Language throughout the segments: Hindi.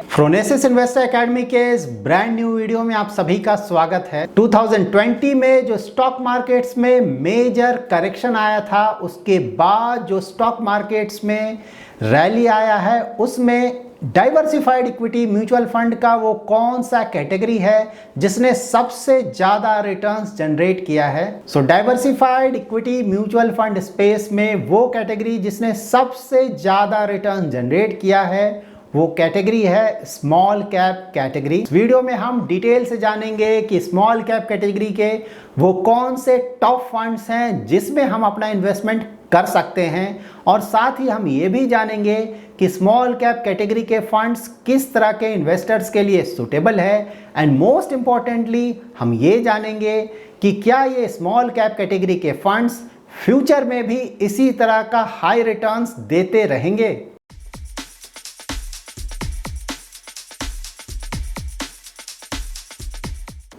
फ्रोनेसिस इन्वेस्टर एकेडमी के इस ब्रांड न्यू वीडियो में आप सभी का स्वागत है। 2020 में जो स्टॉक मार्केट्स में मेजर करेक्शन आया था, उसके बाद जो स्टॉक मार्केट्स में रैली आया है, उसमें डाइवर्सिफाइड इक्विटी म्यूचुअल फंड का वो कौन सा कैटेगरी है जिसने सबसे ज्यादा रिटर्न्स जनरेट किया है। So diversified equity mutual fund space में वो कैटेगरी जिसने सबसे ज्यादा रिटर्न जनरेट किया है, वो कैटेगरी है स्मॉल कैप कैटेगरी। वीडियो में हम डिटेल से जानेंगे कि स्मॉल कैप कैटेगरी के वो कौन से टॉप फंड्स हैं जिसमें हम अपना इन्वेस्टमेंट कर सकते हैं, और साथ ही हम ये भी जानेंगे कि स्मॉल कैप कैटेगरी के फंड्स किस तरह के इन्वेस्टर्स के लिए सूटेबल है। एंड मोस्ट इंपॉर्टेंटली हम ये जानेंगे कि क्या ये स्मॉल कैप कैटेगरी के फंड्स फ्यूचर में भी इसी तरह का हाई रिटर्न्स देते रहेंगे।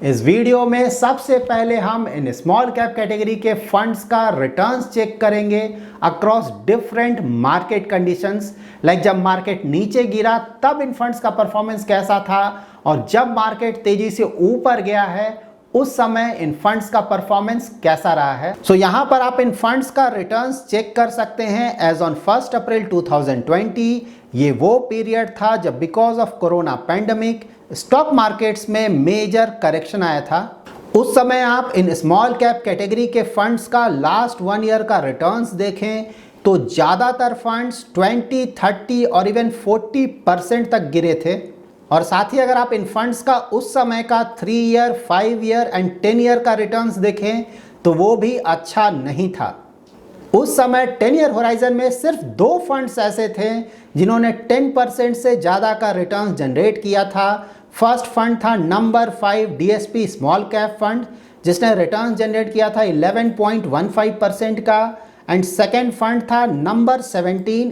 इस वीडियो में सबसे पहले हम इन स्मॉल कैप कैटेगरी के फंड्स का रिटर्न्स चेक करेंगे across different market conditions. Like जब मार्केट नीचे गिरा तब इन फंड्स का परफॉर्मेंस कैसा था, और जब मार्केट तेजी से ऊपर गया है उस समय इन फंड्स का परफॉर्मेंस कैसा रहा है। सो यहाँ पर आप इन फंड्स का रिटर्न्स चेक कर सकते हैं। एज ऑन 1 अप्रैल 2020 ये वो पीरियड था जब because of corona pandemic stock markets में मेजर करेक्शन आया था। उस समय आप इन स्मॉल कैप कैटेगरी के फंड्स का लास्ट 1 ईयर का रिटर्न्स देखें तो ज़्यादातर फंड्स 20, 30 और इवन 40% तक गिरे थे। और साथ ही अगर आप इन फंड्स का उस समय का 3 ईयर, 5 ईयर एंड 10 ईयर का रिटर्न्स देखें तो वो भी अच्छा नहीं था। उस समय 10 ईयर होराइजन में सिर्फ 2 फंड्स ऐसे थे जिन्होंने 10% से ज़्यादा का रिटर्न जनरेट किया था। फर्स्ट फंड था number 5 DSP small cap fund जिसने रिटर्न जनरेट किया था 11.15% का, एंड सेकेंड फंड था number 17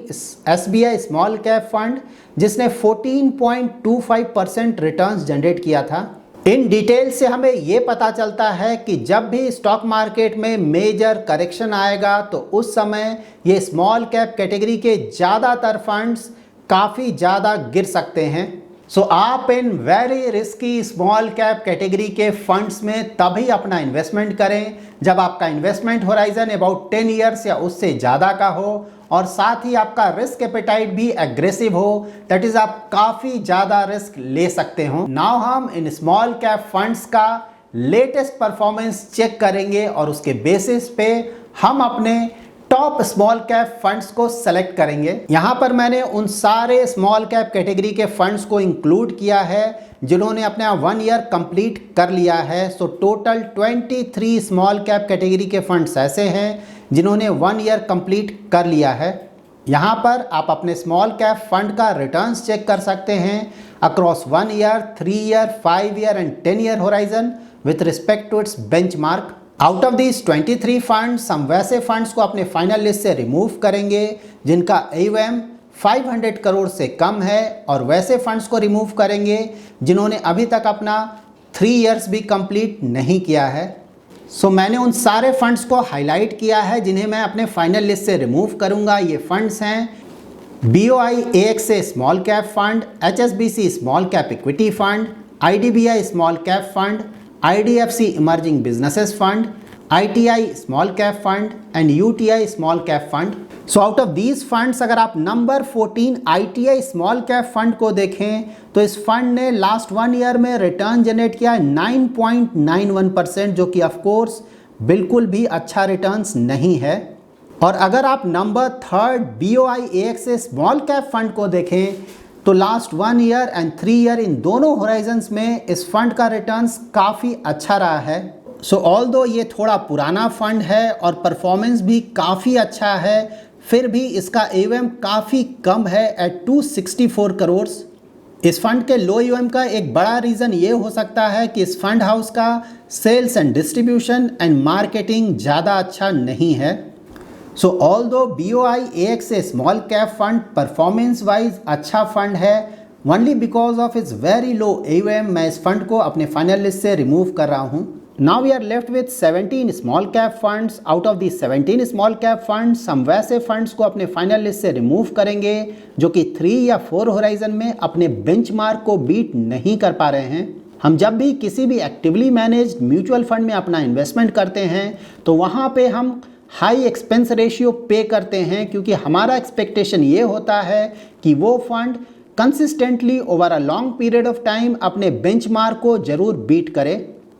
SBI small cap fund जिसने 14.25% रिटर्न्स जनरेट किया था। इन डिटेल से हमें ये पता चलता है कि जब भी स्टॉक मार्केट में मेजर करेक्शन आएगा तो उस समय ये स्मॉल कैप कैटेगरी के ज़्यादातर फंड्स काफ़ी ज़्यादा गिर सकते हैं। सो आप in very risky small cap category के फंड्स में तभी अपना इन्वेस्टमेंट करें जब आपका इन्वेस्टमेंट होराइजन अबाउट 10 ईयर्स या उससे ज़्यादा का हो, और साथ ही आपका रिस्क एपेटाइट भी एग्रेसिव हो। दैट इज़ आप काफ़ी ज़्यादा रिस्क ले सकते हो। नाउ हम इन स्मॉल कैप फंड्स का लेटेस्ट परफॉर्मेंस चेक करेंगे और उसके बेसिस पे हम अपने टॉप स्मॉल कैप फंड्स को सेलेक्ट करेंगे। यहाँ पर मैंने उन सारे स्मॉल कैप कैटेगरी के फंड्स को इंक्लूड किया है जिन्होंने अपना 1 ईयर कंप्लीट कर लिया है। So total 23 small cap category के फंड्स ऐसे हैं जिन्होंने 1 ईयर कंप्लीट कर लिया है। यहाँ पर आप अपने स्मॉल कैप फंड का रिटर्न्स चेक कर सकते हैं across 1 year, 3 year, 5 year and 10 year horizon with respect to its benchmark. Out of these 23 funds हम वैसे फंड्स को अपने फाइनल लिस्ट से रिमूव करेंगे जिनका AUM 500 करोड़ से कम है, और वैसे फंड्स को रिमूव करेंगे जिन्होंने अभी तक अपना 3 ईयर्स भी कंप्लीट नहीं किया है। सो मैंने उन सारे फंड्स को हाईलाइट किया है जिन्हें मैं अपने फाइनल लिस्ट से रिमूव करूंगा। ये फंड्स हैं BOI AXA small cap fund, HSBC small cap equity fund, IDBI small cap fund, IDFC emerging businesses fund, ITI small cap fund and UTI small cap fund. So out of these funds अगर आप number 14 ITI small cap fund को देखें तो इस फंड ने लास्ट 1 ईयर में रिटर्न जनरेट किया 9.91%, जो कि ऑफकोर्स बिल्कुल भी अच्छा रिटर्न्स नहीं है। और अगर आप number 3 BOI AXA small cap fund को देखें तो last 1 year and 3 year in दोनों होराइजन्स में इस फंड का रिटर्न्स काफ़ी अच्छा रहा है। सो ऑल्दो ये थोड़ा पुराना फंड है और परफॉर्मेंस भी काफ़ी अच्छा है, फिर भी इसका AUM काफ़ी कम है एट 264 करोड़। इस फंड के लो AUM का एक बड़ा रीज़न ये हो सकता है कि इस फंड हाउस का sales and distribution and marketing ज़्यादा अच्छा नहीं है। So although BOI AXA small cap fund performance wise अच्छा फंड है, only because of its very low AUM मैं इस फंड को अपने फाइनल लिस्ट से रिमूव कर रहा हूँ। Now we are left with 17 small cap funds. Out of the 17 small cap funds हम वैसे फंड्स को अपने फाइनल लिस्ट से रिमूव करेंगे जो कि 3 या 4 होराइजन में अपने बेंचमार्क को बीट नहीं कर पा रहे हैं। हम जब भी किसी भी एक्टिवली मैनेज्ड म्यूचुअल फंड में अपना इन्वेस्टमेंट करते हैं तो वहाँ पे हम हाई एक्सपेंस रेशियो पे करते हैं, क्योंकि हमारा एक्सपेक्टेशन ये होता है कि वो fund consistently over a long period of time अपने बेंचमार्क को जरूर बीट करे।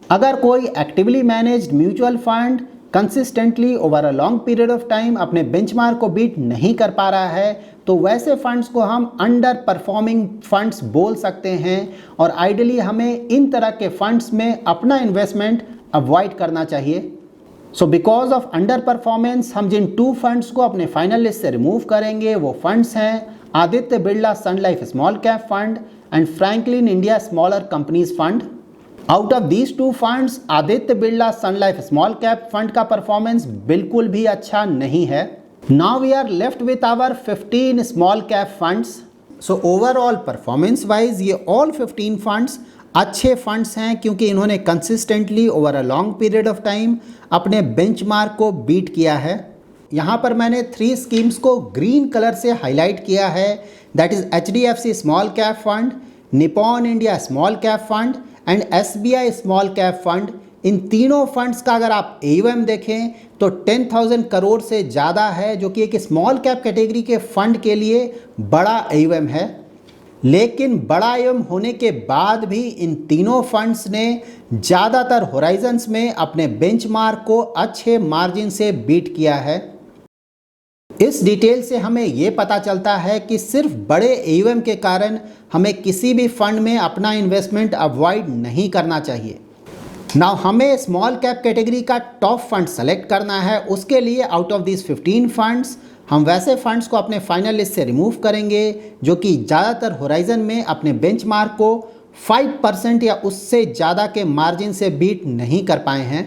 अगर कोई actively managed mutual fund consistently over a long period of time अपने बेंचमार्क को बीट नहीं कर पा रहा है तो वैसे फंड्स को हम अंडर परफॉर्मिंग फंड्स बोल सकते हैं, और आइडियली हमें इन तरह के फंड्स में अपना इन्वेस्टमेंट अवॉइड करना चाहिए। So because of under performance हम जिन 2 फंड्स को अपने फाइनल लिस्ट से रिमूव करेंगे वो फंड्स हैं Aditya Birla Sun Life small cap fund and Franklin India smaller companies fund. Out of these 2 funds Aditya Birla Sun Life small cap fund का परफॉर्मेंस बिल्कुल भी अच्छा नहीं है। Now we are left with our 15 small cap funds. So overall performance wise ये ऑल 15 फंड्स अच्छे फंड्स हैं, क्योंकि इन्होंने consistently over a long period of time अपने बेंचमार्क को बीट किया है। यहाँ पर मैंने 3 स्कीम्स को ग्रीन कलर से हाईलाइट किया है, that is HDFC small cap fund, Nippon India small cap fund and SBI small cap fund. इन तीनों फंड्स का अगर आप AUM देखें तो 10,000 करोड़ से ज़्यादा है, जो कि एक स्मॉल कैप कैटेगरी के फंड के लिए बड़ा AUM है। लेकिन बड़ा AUM होने के बाद भी इन तीनों फंड्स ने ज़्यादातर होराइजन्स में अपने बेंचमार्क को अच्छे मार्जिन से बीट किया है। इस डिटेल से हमें ये पता चलता है कि सिर्फ बड़े AUM के कारण हमें किसी भी फंड में अपना इन्वेस्टमेंट अवॉइड नहीं करना चाहिए। नाउ हमें स्मॉल कैप कैटेगरी का टॉप फंड सेलेक्ट करना है। उसके लिए आउट ऑफ दिस 15 फंड्स हम वैसे फंड्स को अपने फाइनल लिस्ट से रिमूव करेंगे जो कि ज़्यादातर होराइजन में अपने बेंचमार्क को 5% या उससे ज़्यादा के मार्जिन से बीट नहीं कर पाए हैं।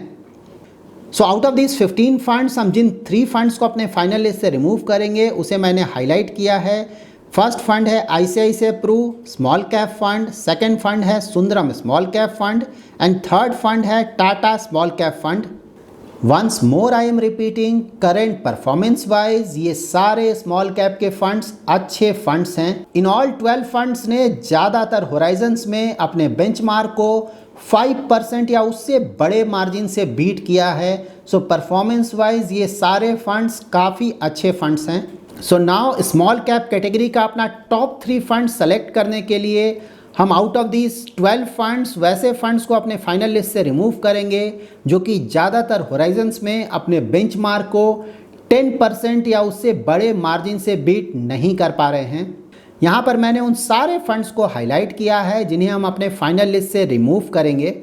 So out of this 15 funds हम जिन 3 फंड्स को अपने फाइनल लिस्ट से रिमूव करेंगे उसे मैंने हाईलाइट किया है। फर्स्ट फंड है ICICI Pru small cap fund, second fund है Sundaram small cap fund and third fund है Tata small cap fund. Once more I am repeating, current performance wise ये सारे स्मॉल कैप के फंड्स अच्छे फंड्स हैं। इन ऑल 12 फंड्स ने ज़्यादातर होराइजन्स में अपने बेंचमार्क को 5% या उससे बड़े मार्जिन से बीट किया है। सो परफॉर्मेंस वाइज ये सारे फंड्स काफ़ी अच्छे फंड्स हैं। So now small cap category का अपना टॉप 3 फंड सेलेक्ट करने के लिए हम आउट ऑफ दीज 12 फंड्स वैसे फंड्स को अपने फाइनल लिस्ट से रिमूव करेंगे जो कि ज़्यादातर होराइजन्स में अपने बेंचमार्क को 10% या उससे बड़े मार्जिन से बीट नहीं कर पा रहे हैं। यहाँ पर मैंने उन सारे फंड्स को हाईलाइट किया है जिन्हें हम अपने फाइनल लिस्ट से रिमूव करेंगे।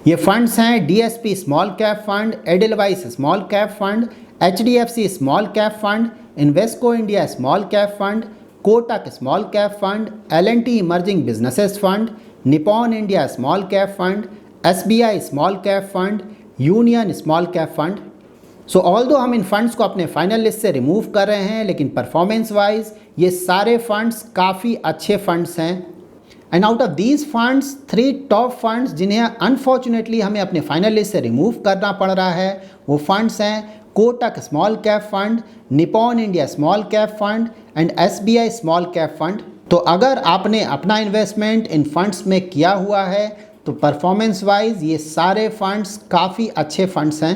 ये फंड्स हैं DSP small cap fund, Edelweiss small cap fund, HDFC small cap fund, Invesco India small cap fund, Kotak small cap fund, L&T emerging businesses fund, Nippon India small cap fund, SBI small cap fund, union small cap fund. सो ऑल्दो हम इन फंड्स को अपने फाइनल लिस्ट से रिमूव कर रहे हैं, लेकिन परफॉर्मेंस वाइज ये सारे फंड्स काफ़ी अच्छे फंड्स हैं। And out of these funds 3 top funds जिन्हें अनफॉर्चुनेटली हमें अपने फाइनल लिस्ट से रिमूव करना पड़ रहा है वो फंड्स हैं Kotak small cap fund, Nippon India small cap fund and SBI small cap fund. तो अगर आपने अपना इन्वेस्टमेंट इन फंड्स में किया हुआ है तो परफॉर्मेंस वाइज ये सारे फंड्स काफ़ी अच्छे फंड्स हैं।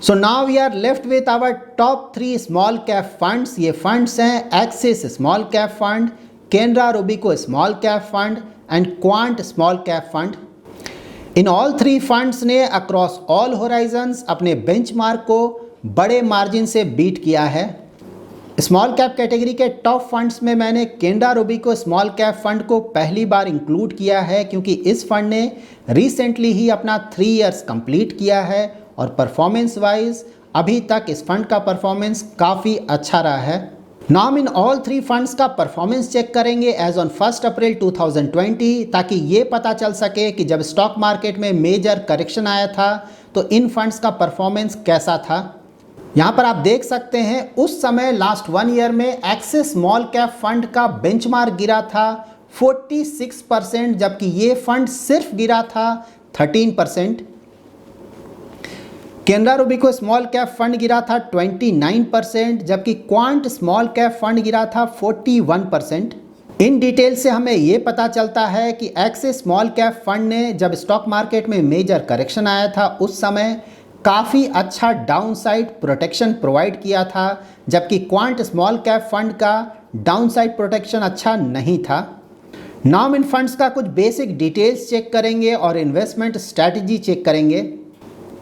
So now we are left with our top 3 small cap funds. ये फंड्स हैं Axis small cap fund, Canara Robeco small cap fund and Quant small cap fund. In all 3 funds ने अक्रॉस ऑल होराइजन्स अपने बेंचमार्क को बड़े मार्जिन से बीट किया है। स्मॉल कैप कैटेगरी के टॉप फंड्स में मैंने Canara Robeco small cap fund को पहली बार इंक्लूड किया है क्योंकि इस फंड ने रिसेंटली ही अपना 3 इयर्स कंप्लीट किया है और परफॉर्मेंस वाइज अभी तक इस फंड का परफॉर्मेंस काफ़ी अच्छा रहा है। नाम इन ऑल 3 फंड्स का परफॉर्मेंस चेक करेंगे एज ऑन 1 अप्रैल 2020 ताकि ये पता चल सके कि जब स्टॉक मार्केट में मेजर करेक्शन आया था तो इन फंड्स का परफॉर्मेंस कैसा था। यहाँ पर आप देख सकते हैं उस समय लास्ट 1 ईयर में एक्सिस स्मॉल कैप फंड का बेंचमार्क गिरा था 46%, जबकि ये फंड सिर्फ गिरा था 13%। Canara Robeco small cap fund गिरा था 29%, जबकि क्वांट स्मॉल कैप फंड गिरा था 41%। इन डिटेल से हमें ये पता चलता है कि एक्सिस स्मॉल कैप फंड ने जब स्टॉक मार्केट में मेजर करेक्शन आया था उस समय काफ़ी अच्छा डाउनसाइड प्रोटेक्शन प्रोवाइड किया था, जबकि क्वांट स्मॉल कैप फंड का डाउनसाइड प्रोटेक्शन अच्छा नहीं था। नाउ इन फंड्स का कुछ बेसिक डिटेल्स चेक करेंगे और इन्वेस्टमेंट स्ट्रैटेजी चेक करेंगे।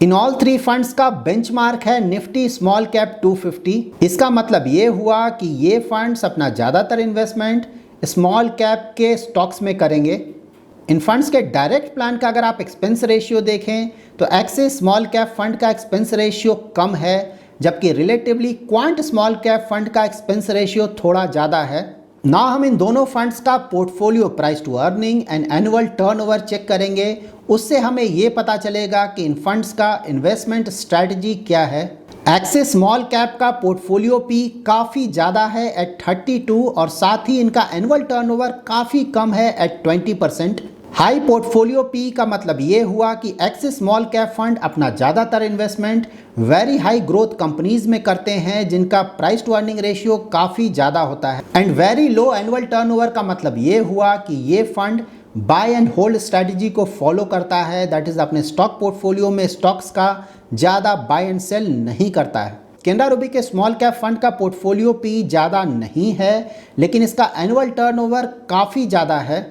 इन ऑल थ्री फंड्स का बेंचमार्क है निफ्टी स्मॉल कैप 250। इसका मतलब ये हुआ कि ये फंड्स अपना ज़्यादातर इन्वेस्टमेंट स्मॉल कैप के स्टॉक्स में करेंगे। इन फंड्स के डायरेक्ट प्लान का अगर आप एक्सपेंस रेशियो देखें तो एक्सिस स्मॉल कैप फंड का एक्सपेंस रेशियो कम है, जबकि relatively Quant small cap fund का एक्सपेंस रेशियो थोड़ा ज़्यादा है। ना हम इन दोनों फंड्स का portfolio price to earning and annual turnover check करेंगे, उससे हमें ये पता चलेगा कि इन फंड्स का इन्वेस्टमेंट स्ट्रैटेजी क्या है। एक्सिस स्मॉल कैप का पोर्टफोलियो पी काफ़ी ज़्यादा है एट 32 और साथ ही इनका एनुअल टर्नओवर काफ़ी कम है एट 20%। हाई पोर्टफोलियो पी का मतलब ये हुआ कि एक्सिस स्मॉल कैप फंड अपना ज़्यादातर investment very high growth companies में करते हैं जिनका प्राइस टू अर्निंग रेशियो काफ़ी ज़्यादा होता है। And very low annual turnover का मतलब ये हुआ कि ये fund buy and hold strategy को फॉलो करता है, दैट इज़ अपने स्टॉक पोर्टफोलियो में स्टॉक्स का ज़्यादा बाय एंड सेल नहीं करता है। केनरा रूबी के स्मॉल कैप फंड का पोर्टफोलियो पी ज़्यादा नहीं है, लेकिन इसका एनुअल टर्नओवर काफ़ी ज़्यादा है।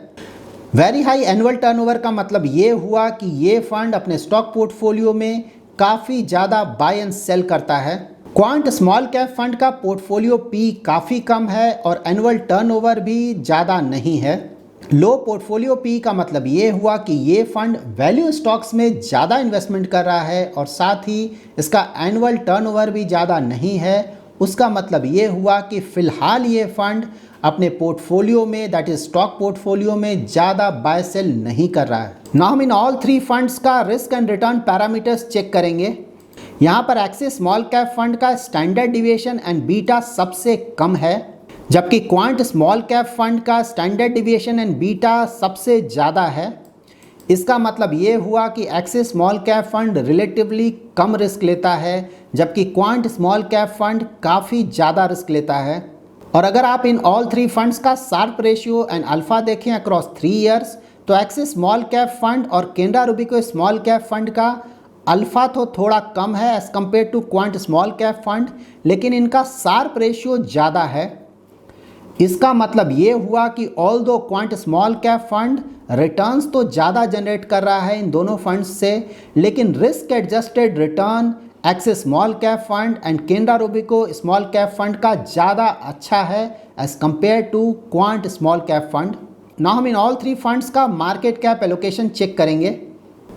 वेरी हाई एनुअल टर्नओवर का मतलब ये हुआ कि ये फंड अपने स्टॉक पोर्टफोलियो में काफ़ी ज़्यादा बाय एंड सेल करता है। क्वांट स्मॉल कैप फंड का पोर्टफोलियो पी काफ़ी कम है और एनुअल टर्नओवर भी ज़्यादा नहीं है। लो पोर्टफोलियो पी का मतलब ये हुआ कि ये फंड वैल्यू स्टॉक्स में ज़्यादा इन्वेस्टमेंट कर रहा है और साथ ही इसका एनुअल टर्नओवर भी ज़्यादा नहीं है। उसका मतलब ये हुआ कि फ़िलहाल ये फंड अपने पोर्टफोलियो में दैट इज स्टॉक पोर्टफोलियो में ज़्यादा बाय सेल नहीं कर रहा है। नाउ हम इन ऑल थ्री फंड्स का risk and return parameters check करेंगे। यहाँ पर एक्सिस स्मॉल कैप फंड का स्टैंडर्ड डिविएशन एंड बीटा सबसे कम है, जबकि क्वांट स्मॉल कैप फंड का स्टैंडर्ड डिविएशन एंड बीटा सबसे ज़्यादा है। इसका मतलब ये हुआ कि Axis small cap fund relatively कम रिस्क लेता है, जबकि क्वांट स्मॉल कैप फंड काफ़ी ज़्यादा रिस्क लेता है। और अगर आप इन ऑल थ्री फंड्स का शार्प रेशियो एंड अल्फा देखें अक्रॉस 3 ईयर्स तो एक्सिस स्मॉल कैप फंड और Canara Robeco small cap fund का अल्फा तो थोड़ा कम है as compare to Quant small cap fund, लेकिन इनका शार्प रेशियो ज़्यादा है। इसका मतलब ये हुआ कि ऑल दो quant small cap fund returns तो ज़्यादा जनरेट कर रहा है इन दोनों फंड्स से, लेकिन risk adjusted return Axis small cap fund and Canara Robeco small cap fund का ज़्यादा अच्छा है as compare to Quant small cap fund. Now हम इन ऑल थ्री फंड्स का मार्केट कैप एलोकेशन चेक करेंगे।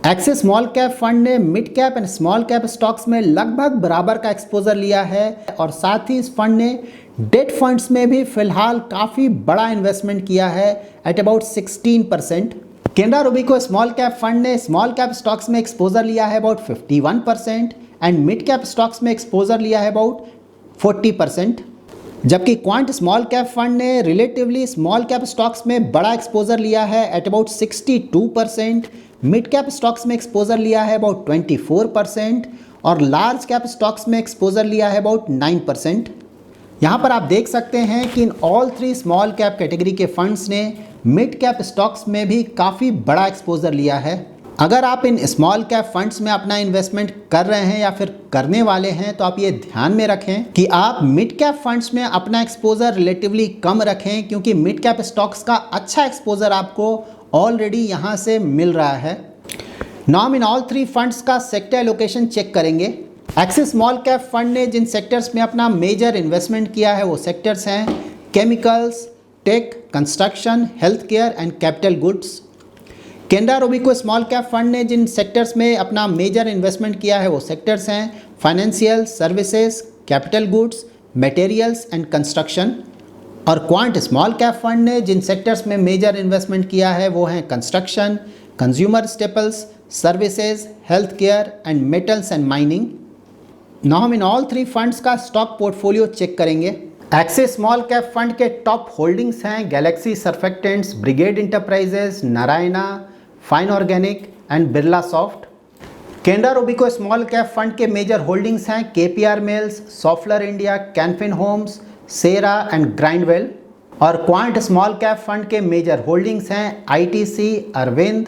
एक्सिस स्मॉल कैप फंड ने mid cap and small cap stocks में लगभग बराबर का एक्सपोजर लिया है और साथ ही इस फंड ने डेट फंड्स में भी फिलहाल काफ़ी बड़ा इन्वेस्टमेंट किया है at about 16%। Canara Robeco small cap fund ने स्मॉल कैप स्टॉक्स में एक्सपोजर लिया है about 51% and mid cap stocks में एक्सपोजर लिया है अबाउट 40%, जबकि क्वांट स्मॉल कैप फंड ने रिलेटिवली स्मॉल कैप स्टॉक्स में बड़ा एक्सपोजर लिया है at about 62%, mid cap stocks में एक्सपोजर लिया है अबाउट 24% और लार्ज कैप स्टॉक्स में एक्सपोजर लिया है अबाउट 9%। यहाँ पर आप देख सकते हैं कि इन all three small cap category के फंड्स ने मिड कैप स्टॉक्स में भी काफ़ी बड़ा एक्सपोजर लिया है। अगर आप इन स्मॉल कैप फंड्स में अपना इन्वेस्टमेंट कर रहे हैं या फिर करने वाले हैं तो आप ये ध्यान में रखें कि आप मिड कैप फंड्स में अपना एक्सपोजर रिलेटिवली कम रखें, क्योंकि मिड कैप स्टॉक्स का अच्छा एक्सपोजर आपको ऑलरेडी यहाँ से मिल रहा है। Now in all three funds का सेक्टर एलोकेशन चेक करेंगे। एक्सिस स्मॉल कैप फंड ने जिन सेक्टर्स में अपना मेजर इन्वेस्टमेंट किया है वो सेक्टर्स हैं chemicals, tech, construction, health care and capital goods. Canara Robeco small cap fund ने जिन सेक्टर्स में अपना मेजर इन्वेस्टमेंट किया है वो सेक्टर्स हैं financial services, capital goods, materials and construction. और क्वांट स्मॉल कैप फंड ने जिन सेक्टर्स में मेजर इन्वेस्टमेंट किया है वो हैं construction, consumer staples, services, health care and metals and mining. Now हम इन ऑल थ्री फंड्स का स्टॉक पोर्टफोलियो चेक करेंगे। एक्सिस स्मॉल कैप फंड के टॉप होल्डिंग्स हैं Galaxy surfactants, brigade enterprises, Narayana, fine organic, and Birla soft. Canara Robeco small cap fund के मेजर होल्डिंग्स हैं केपीआर मिल्स, सॉफ्टलर India, Canfin Homes, Cera and Grindwell. और क्वांट स्मॉल कैप फंड के मेजर होल्डिंग्स हैं ITC, Arvind,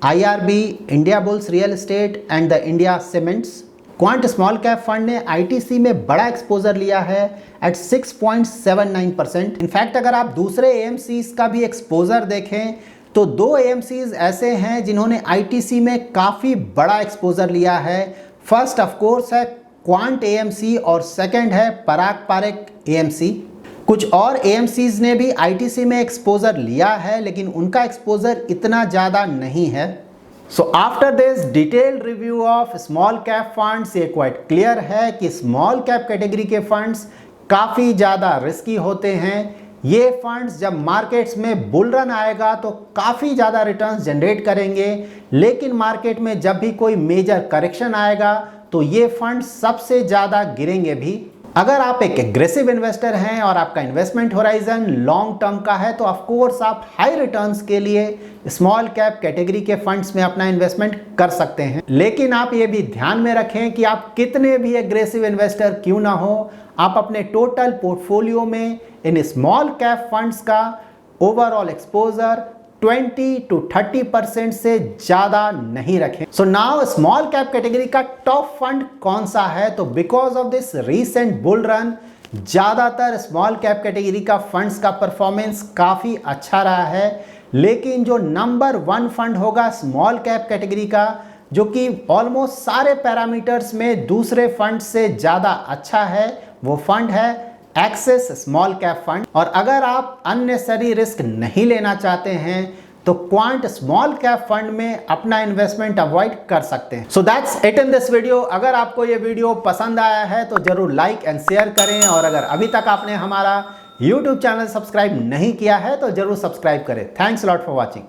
IRB, Indiabulls real estate and the India Cements. Quant small cap fund ने आईटीसी में बड़ा एक्सपोजर लिया है एट 6.79%। इनफैक्ट अगर आप दूसरे एएमसीज का भी एक्सपोजर देखें तो दो एएमसीज ऐसे हैं जिन्होंने आईटीसी में काफ़ी बड़ा एक्सपोजर लिया है। फर्स्ट ऑफ कोर्स है क्वांट एएमसी और सेकंड है पराग पारेख एएमसी। कुछ और एएमसीज ने भी आईटीसी में एक्सपोजर लिया है लेकिन उनका एक्सपोजर इतना ज़्यादा नहीं है। So after this detailed review of small cap funds ये क्वाइट क्लियर है कि स्मॉल कैप कैटेगरी के फंड्स काफ़ी ज़्यादा रिस्की होते हैं। ये फंड्स जब मार्केट्स में बुल रन आएगा तो काफ़ी ज़्यादा रिटर्न्स जनरेट करेंगे, लेकिन मार्केट में जब भी कोई मेजर करेक्शन आएगा तो ये फंड्स सबसे ज़्यादा गिरेंगे भी। अगर आप एक एग्रेसिव इन्वेस्टर हैं और आपका इन्वेस्टमेंट होराइजन लॉन्ग टर्म का है तो ऑफ कोर्स आप हाई रिटर्न्स के लिए स्मॉल कैप कैटेगरी के फंड्स में अपना इन्वेस्टमेंट कर सकते हैं। लेकिन आप ये भी ध्यान में रखें कि आप कितने भी एग्रेसिव इन्वेस्टर क्यों ना हो, आप अपने टोटल पोर्टफोलियो में इन स्मॉल कैप फंड्स का ओवरऑल एक्सपोजर 20 to 30% से ज़्यादा नहीं रखें। So now small cap category का टॉप फंड कौन सा है? तो because of this recent bull run ज़्यादातर स्मॉल कैप कैटेगरी का फंड्स का परफॉर्मेंस काफ़ी अच्छा रहा है, लेकिन जो नंबर 1 फंड होगा स्मॉल कैप कैटेगरी का, जो कि ऑलमोस्ट सारे पैरामीटर्स में दूसरे फंड से ज़्यादा अच्छा है, वो फंड है एक्सिस स्मॉल कैप फंड। और अगर आप अननेसेसरी रिस्क नहीं लेना चाहते हैं तो क्वांट स्मॉल कैप फंड में अपना इन्वेस्टमेंट अवॉइड कर सकते हैं। So that's it in this video. अगर आपको ये वीडियो पसंद आया है तो जरूर लाइक एंड शेयर करें, और अगर अभी तक आपने हमारा YouTube चैनल सब्सक्राइब नहीं किया है तो जरूर सब्सक्राइब करें। Thanks lot for watching.